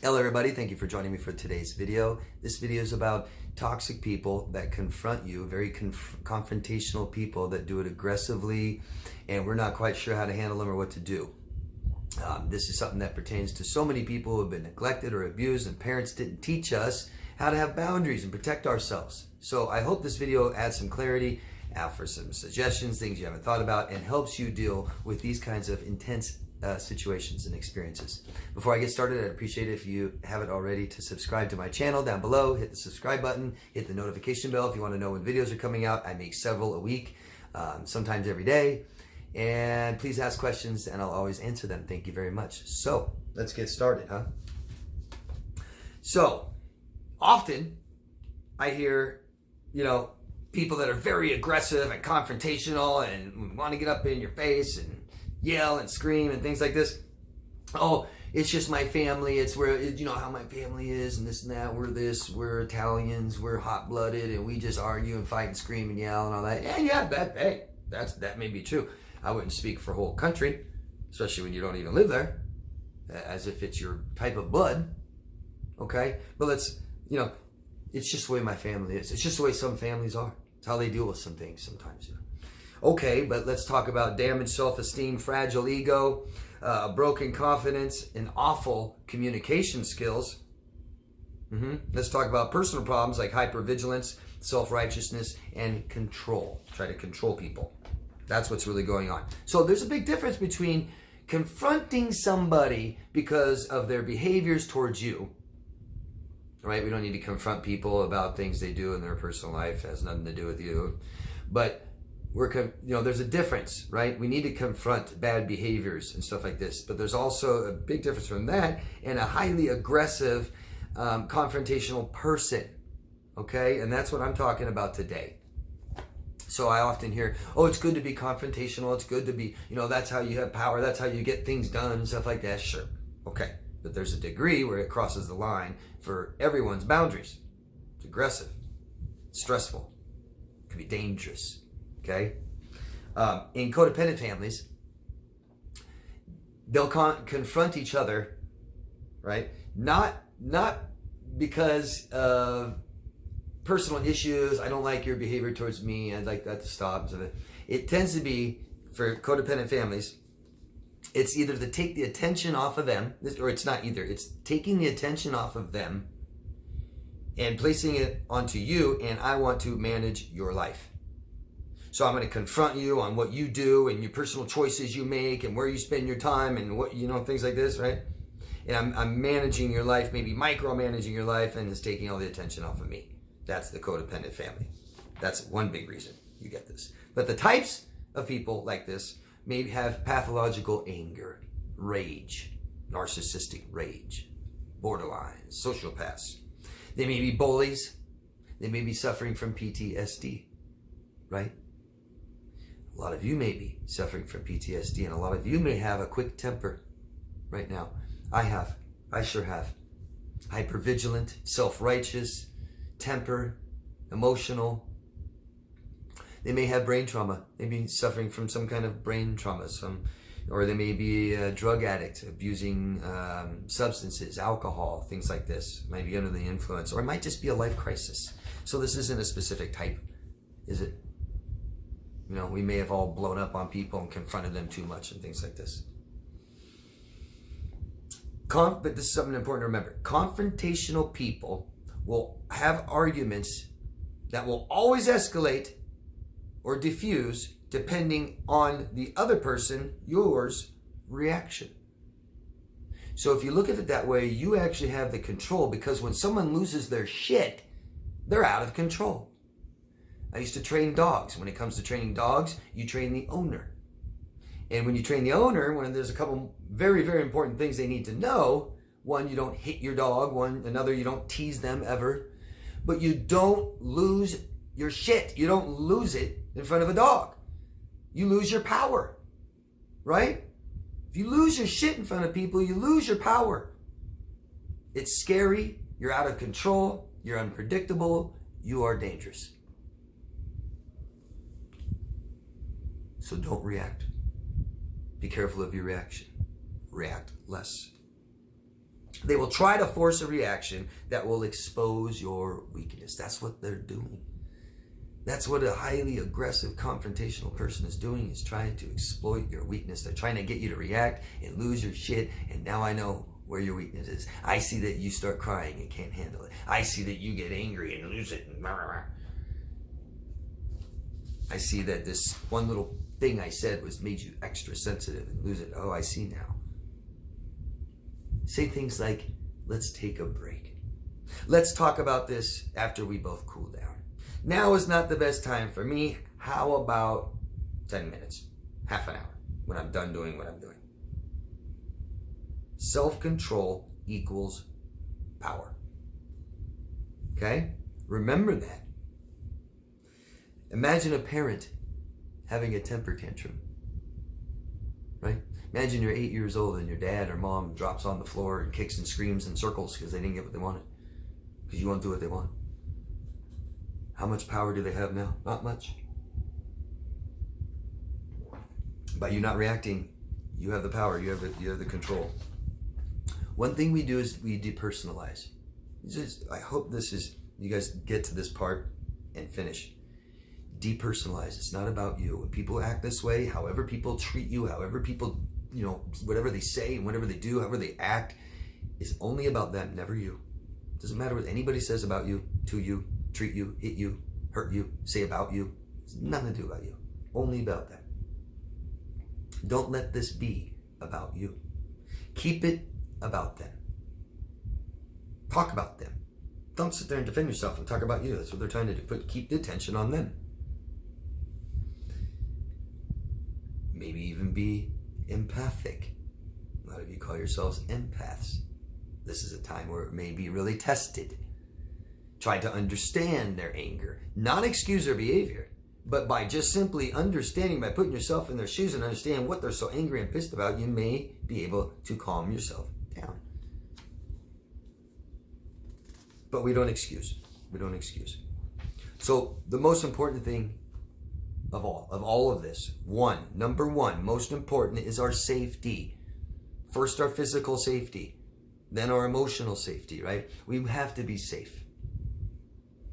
Hello everybody, thank you for joining me for today's video. This video is about toxic people that confront you, very confrontational people that do it aggressively, and we're not quite sure how to handle them or what to do. This is something that pertains to so many people who have been neglected or abused, and parents didn't teach us how to have boundaries and protect ourselves. So I hope this video adds some clarity, for some suggestions, things you haven't thought about, and helps you deal with these kinds of intense situations and experiences. Before I get started, I'd appreciate it if you haven't already to subscribe to my channel down below. Hit the subscribe button, hit the notification bell if you want to know when videos are coming out. I make several a week, sometimes every day. And please ask questions and I'll always answer them. Thank you very much. So let's get started, huh? So often I hear, people that are very aggressive and confrontational and want to get up in your face and yell and scream and things like this. Oh, it's just my family. It's where, how my family is and this and that. We're Italians, we're hot-blooded, and we just argue and fight and scream and yell and all that. And yeah, that may be true. I wouldn't speak for a whole country, especially when you don't even live there, as if it's your type of blood, okay? But it's just the way my family is. It's just the way some families are. It's how they deal with some things sometimes, Okay, but let's talk about damaged self-esteem, fragile ego, broken confidence, and awful communication skills. Let's talk about personal problems like hypervigilance, self-righteousness, and control. Try to control people. That's what's really going on. So there's a big difference between confronting somebody because of their behaviors towards you. Right? We don't need to confront people about things they do in their personal life. It has nothing to do with you. But there's a difference, right? We need to confront bad behaviors and stuff like this, but there's also a big difference from that and a highly aggressive, confrontational person, okay? And that's what I'm talking about today. So I often hear, oh, it's good to be confrontational. It's good to be, that's how you have power. That's how you get things done and stuff like that. Sure, okay. But there's a degree where it crosses the line for everyone's boundaries. It's aggressive, it's stressful, it can be dangerous. Okay, in codependent families, they'll confront each other, right? Not because of personal issues. I don't like your behavior towards me. I'd like that to stop. It tends to be, for codependent families, it's either to take the attention off of them, or it's not either. It's taking the attention off of them and placing it onto you, and I want to manage your life. So I'm going to confront you on what you do and your personal choices you make and where you spend your time and what, things like this, right? And I'm managing your life, maybe micromanaging your life, and it's taking all the attention off of me. That's the codependent family. That's one big reason you get this. But the types of people like this may have pathological anger, rage, narcissistic rage, borderlines, sociopaths. They may be bullies. They may be suffering from PTSD, right? A lot of you may be suffering from PTSD, and a lot of you may have a quick temper right now. I sure have. Hypervigilant, self-righteous, temper, emotional. They may have brain trauma. They may be suffering from some kind of brain trauma, or they may be a drug addict, abusing substances, alcohol, things like this. Might be under the influence, or it might just be a life crisis. So this isn't a specific type, is it? We may have all blown up on people and confronted them too much and things like this. But this is something important to remember. Confrontational people will have arguments that will always escalate or diffuse depending on the other person, yours, reaction. So if you look at it that way, you actually have the control, because when someone loses their shit, they're out of control. I used to train dogs. When it comes to training dogs, you train the owner. And when you train the owner, there's a couple very, very important things they need to know. One, you don't hit your dog. Another, you don't tease them ever. But you don't lose your shit. You don't lose it in front of a dog. You lose your power, right? If you lose your shit in front of people, you lose your power. It's scary. You're out of control. You're unpredictable. You are dangerous. So don't react. Be careful of your reaction. React less. They will try to force a reaction that will expose your weakness. That's what they're doing. That's what a highly aggressive, confrontational person is doing, is trying to exploit your weakness. They're trying to get you to react and lose your shit. And now I know where your weakness is. I see that you start crying and can't handle it. I see that you get angry and lose it. I see that this one little thing I said made you extra sensitive and lose it. Oh, I see now. Say things like, let's take a break. Let's talk about this after we both cool down. Now is not the best time for me. How about 10 minutes, half an hour, when I'm done doing what I'm doing? Self-control equals power. Okay? Remember that. Imagine a parent having a temper tantrum, right? Imagine you're 8 years old and your dad or mom drops on the floor and kicks and screams in circles because they didn't get what they wanted, because you won't do what they want. How much power do they have now? Not much. By you not reacting, you have the power, you have the control. One thing we do is we depersonalize. I hope you guys get to this part and finish. Depersonalize. It's not about you. When people act this way, however people treat you, however people, whatever they say and whatever they do, however they act, is only about them, never you. It doesn't matter what anybody says about you, to you, treat you, hit you, hurt you, say about you. It's nothing to do about you. Only about them. Don't let this be about you. Keep it about them. Talk about them. Don't sit there and defend yourself and talk about you. That's what they're trying to do. Keep the attention on them. Maybe even be empathic. A lot of you call yourselves empaths. This is a time where it may be really tested. Try to understand their anger. Not excuse their behavior, but by just simply understanding, by putting yourself in their shoes and understanding what they're so angry and pissed about, you may be able to calm yourself down. But we don't excuse. We don't excuse. So the most important thing of all of this, number one, most important is our safety. First, our physical safety, then our emotional safety, right? We have to be safe.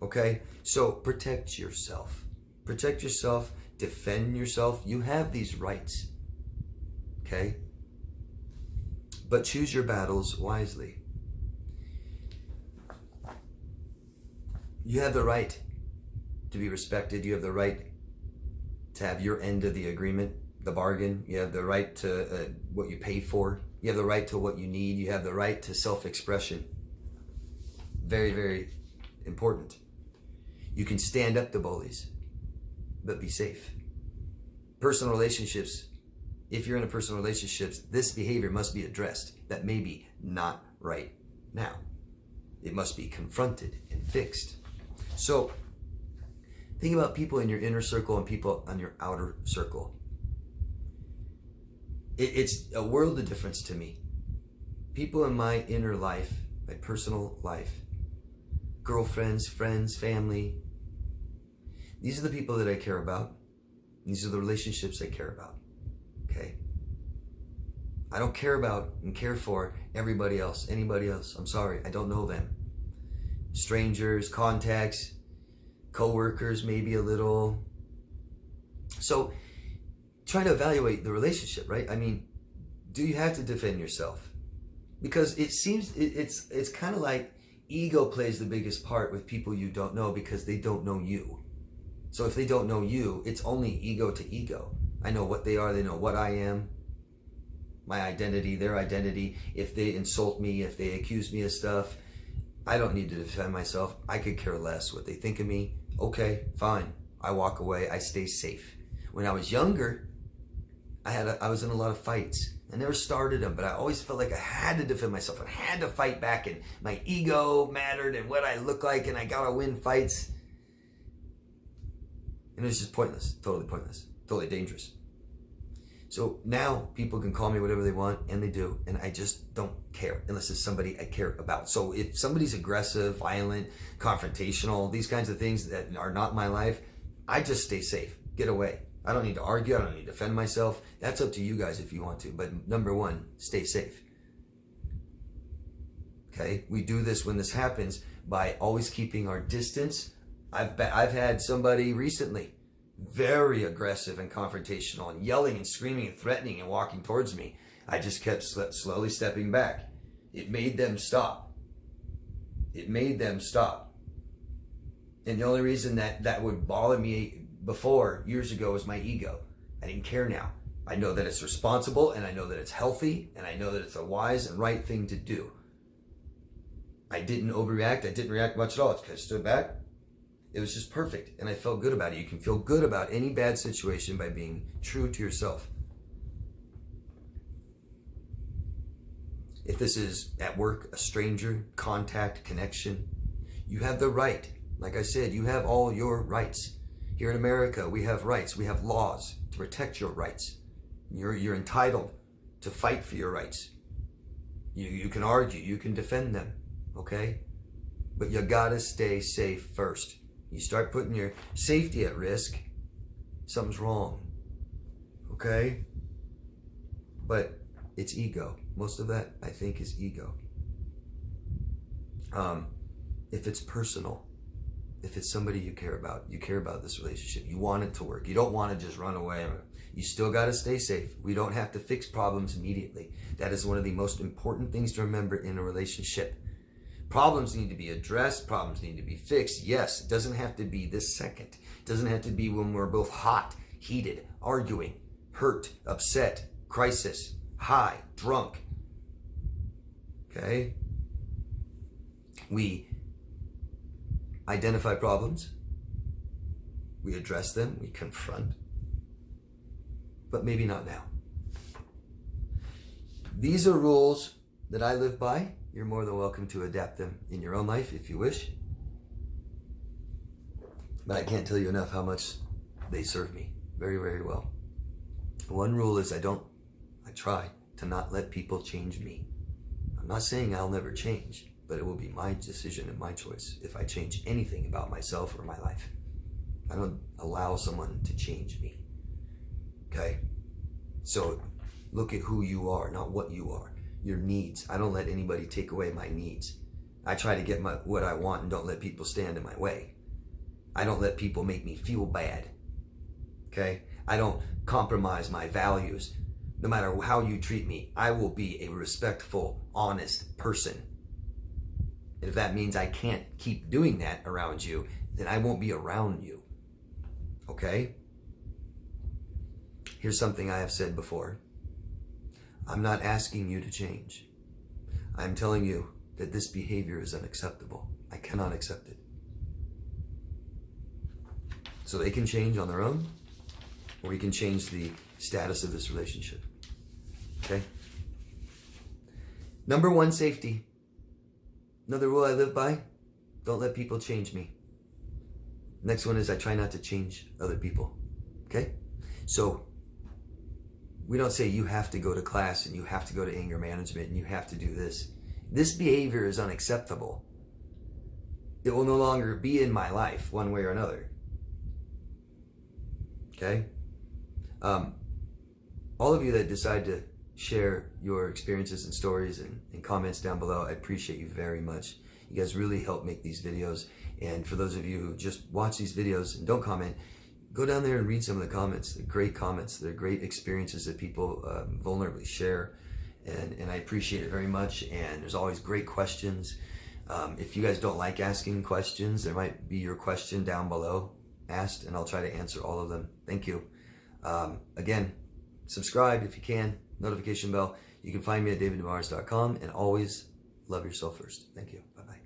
Okay? So protect yourself. Protect yourself, defend yourself. You have these rights. Okay? But choose your battles wisely. You have the right to be respected. You have the right to have your end of the agreement, the bargain. You have the right to what you pay for. You have the right to what you need. You have the right to self-expression. Very, very important. You can stand up to bullies, but be safe. Personal relationships, if you're in a personal relationships, this behavior must be addressed. That may be not right now. It must be confronted and fixed. So think about people in your inner circle and people on your outer circle. It's a world of difference to me. People in my inner life, my personal life, girlfriends, friends, family, these are the people that I care about. These are the relationships I care about. Okay? I don't care about and care for everybody else, anybody else. I'm sorry, I don't know them. Strangers, contacts, co-workers, maybe a little. So try to evaluate the relationship, right? I mean, do you have to defend yourself? Because it seems it's kind of like ego plays the biggest part with people you don't know, because they don't know you. So if they don't know you, it's only ego to ego. I know what they are, they know what I am, my identity, their identity. If they insult me, if they accuse me of stuff, I don't need to defend myself. I could care less what they think of me. Okay, fine. I walk away. I stay safe. When I was younger, I was in a lot of fights. I never started them, but I always felt like I had to defend myself. I had to fight back, and my ego mattered and what I look like, and I gotta win fights. And it was just pointless, totally dangerous. So now people can call me whatever they want, and they do, and I just don't care unless it's somebody I care about. So if somebody's aggressive, violent, confrontational, these kinds of things that are not my life, I just stay safe, get away. I don't need to argue, I don't need to defend myself. That's up to you guys if you want to, but number one, stay safe. Okay, we do this when this happens by always keeping our distance. I've had somebody recently very aggressive and confrontational and yelling and screaming and threatening and walking towards me. I just kept slowly stepping back. It made them stop. It made them stop. And the only reason that would bother me before, years ago, was my ego. I didn't care now. I know that it's responsible, and I know that it's healthy, and I know that it's a wise and right thing to do. I didn't overreact. I didn't react much at all. I stood back. It was just perfect, and I felt good about it. You can feel good about any bad situation by being true to yourself. If this is at work, a stranger, contact, connection, you have the right. Like I said, you have all your rights. Here in America, we have rights. We have laws to protect your rights. You're entitled to fight for your rights. You can argue. You can defend them. Okay? But you gotta stay safe first. You start putting your safety at risk, something's wrong. Okay? But it's ego. Most of that, I think, is ego. If it's personal, if it's somebody you care about this relationship, you want it to work, you don't want to just run away, you still got to stay safe. We don't have to fix problems immediately. That is one of the most important things to remember in a relationship. Problems need to be addressed, problems need to be fixed. Yes, it doesn't have to be this second. It doesn't have to be when we're both hot, heated, arguing, hurt, upset, crisis, high, drunk. Okay? We identify problems, we address them, we confront, but maybe not now. These are rules that I live by. You're more than welcome to adapt them in your own life if you wish. But I can't tell you enough how much they serve me very, very well. One rule is I try to not let people change me. I'm not saying I'll never change, but it will be my decision and my choice if I change anything about myself or my life. I don't allow someone to change me. Okay? So look at who you are, not what you are. Your needs. I don't let anybody take away my needs. I try to get what I want and don't let people stand in my way. I don't let people make me feel bad. Okay? I don't compromise my values. No matter how you treat me, I will be a respectful, honest person. And if that means I can't keep doing that around you, then I won't be around you. Okay? Here's something I have said before. I'm not asking you to change. I'm telling you that this behavior is unacceptable. I cannot accept it. So they can change on their own, or we can change the status of this relationship. Okay? Number one, safety. Another rule I live by, don't let people change me. Next one is I try not to change other people. Okay? So we don't say you have to go to class and you have to go to anger management and you have to do this. This behavior is unacceptable. It will no longer be in my life one way or another. Okay? All of you that decide to share your experiences and stories and comments down below, I appreciate you very much. You guys really help make these videos. And for those of you who just watch these videos and don't comment, go down there and read some of the comments. They're great comments. They're great experiences that people vulnerably share. And I appreciate it very much. And there's always great questions. If you guys don't like asking questions, there might be your question down below asked, and I'll try to answer all of them. Thank you. Again, subscribe if you can. Notification bell. You can find me at daviddemars.com, and always love yourself first. Thank you. Bye-bye.